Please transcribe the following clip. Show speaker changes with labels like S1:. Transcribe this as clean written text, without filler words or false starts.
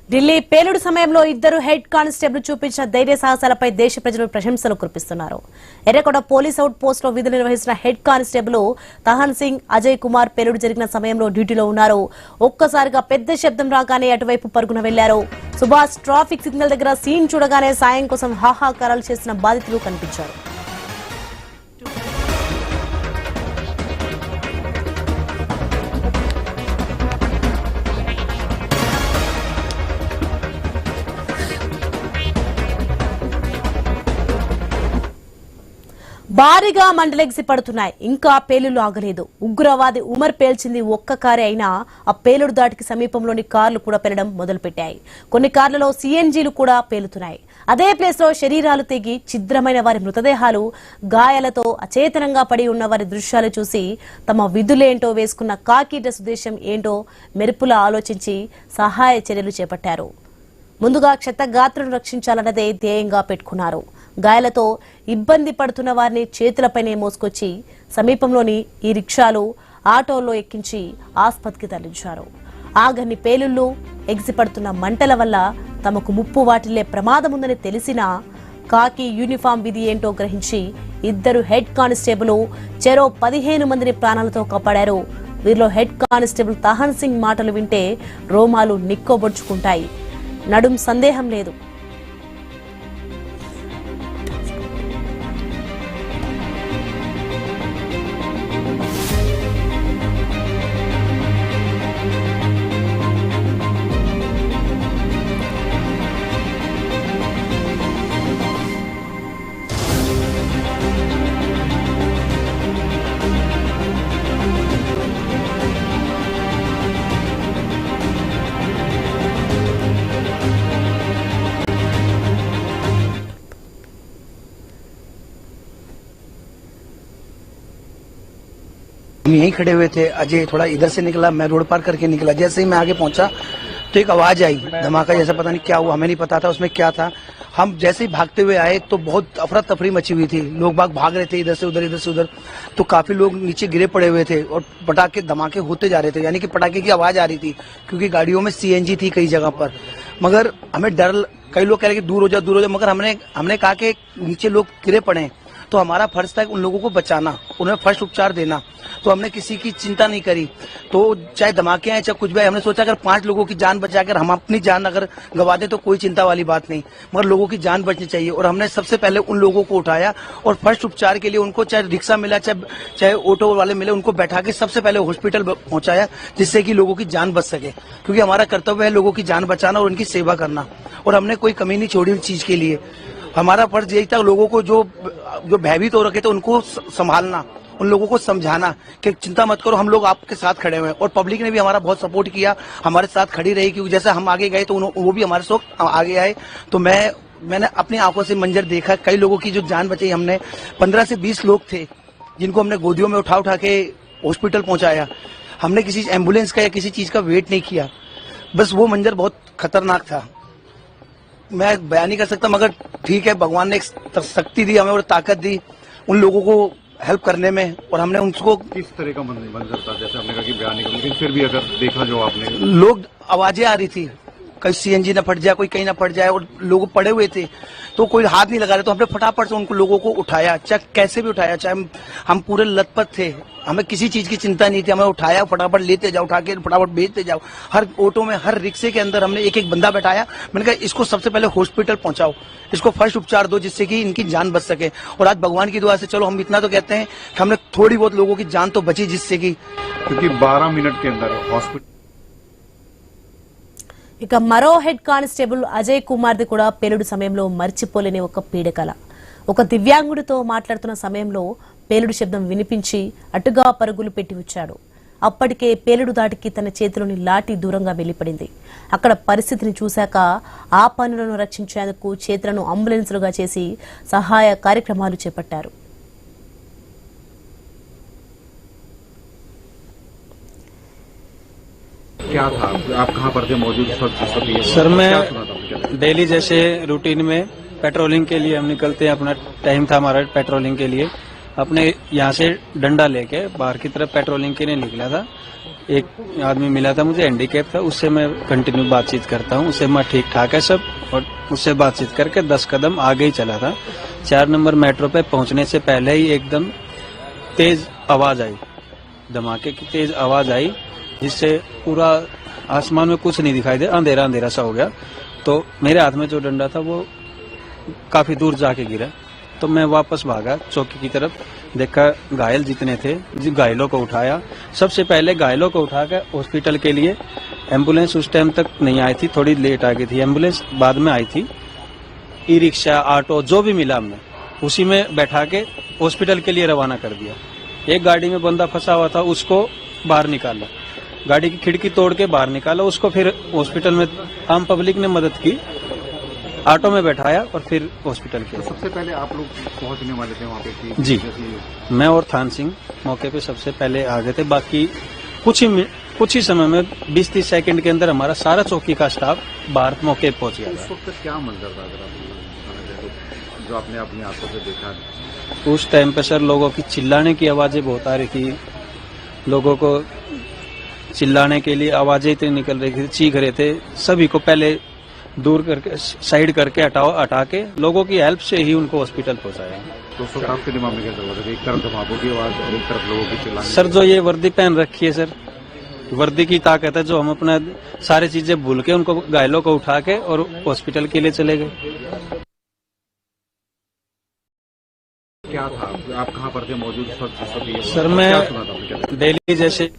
S1: ఢిల్లీ పేలుడు సమయంలో ఇద్దరు హెడ్ కానిస్టేబుల్ చూపించిన ధైర్య సాహసాలపై దేశ ప్రజలు ప్రశంసలు కురిపిస్తున్నారు. ఎర్రకోట పోలీస్ అవుట్ పోస్ట్ లో విధులు నిర్వహిస్తున్న హెడ్ కానిస్టేబుల్ తహన్ సింగ్ అజయ్ కుమార్ పేలుడు జరిగిన సమయంలో డ్యూటీలో ఉన్నారు. ఒక్కసారిగా పెద్ద శబ్దం రాగానే అటువైపు పరుగున వెళ్లారు. సుభాష్ ట్రాఫిక్ సిగ్నల్ దగ్గర సీన్ చూడగానే సాయం కోసం హాహాకారాలు చేసిన బాధితులు కనిపించారు. భారీగా మంటలెగిసి పడుతున్నాయి. ఇంకా పేలుళ్లు ఆగలేదు. ఉగ్రవాది ఉమర్ పేల్చింది ఒక్క కారే అయినా ఆ పేలుడు దాటికి సమీపంలోని కార్లు కూడా పేలడం మొదలుపెట్టాయి. కొన్ని కార్లలో సిఎన్జీలు కూడా పేలుతున్నాయి. అదే ప్లేస్ లో శరీరాలు తెగి ఛిద్రమైన వారి మృతదేహాలు, గాయాలతో అచేతనంగా పడి ఉన్న వారి దృశ్యాలు చూసి తమ విధులేంటో, వేసుకున్న కాకి డ్రెస్ ఉద్దేశం ఏంటో మెరుపులా ఆలోచించి సహాయ చర్యలు చేపట్టారు. ముందుగా క్షతగాత్రులను రక్షించాలన్నదే ధ్యేయంగా పెట్టుకున్నారు. గాయాలతో ఇబ్బంది పడుతున్న వారిని చేతులపైనే మోసుకొచ్చి సమీపంలోని ఈ రిక్షాలు, ఆటోల్లో ఎక్కించి ఆస్పత్రికి తరలించారు. ఆగని పేలుళ్లు, ఎగిసిపడుతున్న మంటల వల్ల తమకు ముప్పు వాటిల్లే ప్రమాదముందని తెలిసినా కాకి యూనిఫామ్ విధి ఏంటో గ్రహించి ఇద్దరు హెడ్ కానిస్టేబుల్ చెరో 15 మందిని ప్రాణాలతో కాపాడారు. వీరిలో హెడ్ కానిస్టేబుల్ తహన్ సింగ్ మాటలు వింటే రోమాలు నిక్కోబొడుచుకుంటాయి. నడుం సందేహం లేదు.
S2: हम यहीं खड़े हुए थे। अजय थोड़ा इधर से निकला, मैं रोड पार करके निकला। जैसे ही मैं आगे पहुंचा तो एक आवाज आई, धमाका जैसा, पता नहीं क्या हुआ, हमें नहीं पता था उसमें क्या था। हम जैसे ही भागते हुए आए तो बहुत अफरा तफरी मची हुई थी। लोग बाग भाग रहे थे इधर से उधर, तो काफी लोग नीचे गिरे पड़े हुए थे और पटाखे धमाके होते जा रहे थे, यानी कि पटाखे की आवाज आ रही थी, क्योंकि गाड़ियों में सीएनजी थी कई जगह पर। मगर हमें डर, कई लोग कह रहे कि दूर हो जाओ, मगर हमने कहा कि नीचे लोग गिरे पड़े हैं तो हमारा फर्ज था उन लोगों को बचाना, उन्हें फर्स्ट उपचार देना। तो हमने किसी की चिंता नहीं करी। तो चाहे धमाके आए चाहे कुछ भी आए, हमने सोचा अगर 5 लोगों की जान बचाकर हम अपनी जान अगर गवा दें तो कोई चिंता वाली बात नहीं, मगर लोगों की जान बचनी चाहिए। और हमने सबसे पहले उन लोगों को उठाया और फर्स्ट उपचार के लिए उनको, चाहे रिक्शा मिला चाहे ऑटो वाले मिले, उनको बैठा के सबसे पहले हॉस्पिटल पहुंचाया, जिससे कि लोगों की जान बच सके। क्योंकि हमारा कर्तव्य है लोगों की जान बचाना और उनकी सेवा करना, और हमने कोई कमी नहीं छोड़ी उस चीज के लिए। हमारा फर्ज यही था लोगों को जो भयभीत हो रखे थे उनको संभालना, उन लोगों को समझाना कि चिंता मत करो, हम लोग आपके साथ खड़े हुए हैं। और पब्लिक ने भी हमारा बहुत सपोर्ट किया, हमारे साथ खड़ी रही, क्योंकि जैसे हम आगे गए तो वो भी हमारे साथ आगे आए। तो मैंने अपनी आंखों से मंजर देखा, कई लोगों की जो जान बचाई। हमने 15 से 20 लोग थे जिनको हमने गोदियों में उठा के हॉस्पिटल पहुंचाया। हमने किसी एम्बुलेंस का या किसी चीज का वेट नहीं किया। बस वो मंजर बहुत खतरनाक था, मैं बयान नहीं कर सकता, मगर ठीक है, भगवान ने एक शक्ति दी हमें और ताकत दी उन लोगों को हेल्प करने में। और हमने उनको,
S3: किस तरह का मंजर था, जैसे आपने कहा कि बयान नहीं कर, लेकिन फिर भी अगर देखा जो आपने,
S2: लोग आवाजें आ रही थी, कहीं सीएनजी न फट जाए, कोई कहीं न फट जाए, और लोग पड़े हुए थे तो कोई हाथ नहीं लगा रहे। तो हमने फटाफट से उनको लोगों को उठाया, चाहे कैसे भी उठाया, चाहे हम पूरे लथपथ थे, हमें किसी चीज की चिंता नहीं थी। हमें उठाया, फटाफट लेते जाओ, उठा के फटाफट भेजते जाओ। हर ऑटो में, हर रिक्शे के अंदर हमने एक एक बंदा बैठाया। मैंने कहा इसको सबसे पहले हॉस्पिटल पहुंचाओ, इसको फर्स्ट उपचार दो, जिससे कि इनकी जान बच सके। और आज भगवान की दुआ से चलो हम इतना तो कहते हैं कि हमने थोड़ी बहुत लोगों की जान तो बची, जिससे कि,
S3: क्योंकि 12 मिनट के अंदर हॉस्पिटल।
S1: ఇక మరో హెడ్ కానిస్టేబుల్ అజయ్ కుమార్ది కూడా పేలుడు సమయంలో మర్చిపోలేని ఒక పీడకల. ఒక దివ్యాంగుడితో మాట్లాడుతున్న సమయంలో పేలుడు శబ్దం వినిపించి అటుగా పరుగులు పెట్టి వచ్చాడు. అప్పటికే పేలుడు దాటికి తన చేతిలోని లాఠీ దూరంగా వెళ్లిపడింది. అక్కడ పరిస్థితిని చూశాక ఆ పనులను రక్షించేందుకు చేతులను అంబులెన్సులుగా చేసి సహాయ కార్యక్రమాలు చేపట్టారు.
S3: क्या था, आप कहाँ पर थे मौजूद?
S4: सर मैं डेली जैसे रूटीन में पेट्रोलिंग के लिए हम निकलते हैं, अपना टाइम था हमारा पेट्रोलिंग के लिए। अपने यहाँ से डंडा लेके बाहर की तरफ पेट्रोलिंग के लिए निकला था। एक आदमी मिला था मुझे, हैंडीकैप था, उससे मैं कंटिन्यू बातचीत करता हूँ, उससे मैं ठीक ठाक है सब, और उससे बातचीत करके 10 कदम आगे ही चला था। 4 नंबर मेट्रो पे पहुंचने से पहले ही एकदम तेज आवाज आई, धमाके की तेज आवाज आई, जिससे पूरा आसमान में कुछ नहीं दिखाई दे, अंधेरा अंधेरा सा हो गया। तो मेरे हाथ में जो डंडा था वो काफी दूर जाके गिरा, तो मैं वापस भागा चौकी की तरफ, देखा घायल जितने थे, घायलों को उठाया। सबसे पहले घायलों को उठा कर हॉस्पिटल के लिए, एम्बुलेंस उस टाइम तक नहीं आई थी, थोड़ी लेट आ गई थी एम्बुलेंस, बाद में आई थी। ई रिक्शा, ऑटो जो भी मिला हमने उसी में बैठा के हॉस्पिटल के लिए रवाना कर दिया। एक गाड़ी में बंदा फंसा हुआ था, उसको बाहर निकाला, गाड़ी की खिड़की तोड़ के बाहर निकाला, उसको फिर हॉस्पिटल में आम पब्लिक ने मदद की, ऑटो में बैठाया और फिर हॉस्पिटल के।
S3: तो सबसे पहले आप लोग पहुंचने वाले थे वहाँ पे कि
S4: जी, मैं और थान सिंह मौके पे सबसे पहले आ गए थे। बाकी कुछ ही समय में 20-30 सेकंड के अंदर हमारा सारा चौकी का स्टाफ बाहर मौके पे पहुंच गया
S3: उस
S4: था।
S3: वक्त क्या मंजर था अगर आप जो आपने अपनी आंखों से देखा?
S4: उस टाइम पे सर लोगों की चिल्लाने की आवाजें बहुत आ रही थी, लोगों को चिल्लाने के लिए आवाजें इतनी निकल रही थी, चीख रहे थे। सभी को पहले दूर करके साइड करके हटा के लोगों की हेल्प से ही उनको हॉस्पिटल पहुंचाया।
S3: तो उस वक्त आपके दिमाग में क्या चल रहा था? एक तरफ धमाकों की आवाज और एक तरफ लोगों की चिल्लाने।
S4: सर जो ये वर्दी पहन रखी है सर, वर्दी की ताकत है, जो हम अपना सारी चीजें भूल के उनको घायलों को उठा के और हॉस्पिटल के लिए चले गए।
S3: क्या था, आप कहाँ पर थे मौजूद?
S4: सर मैं डेली जैसे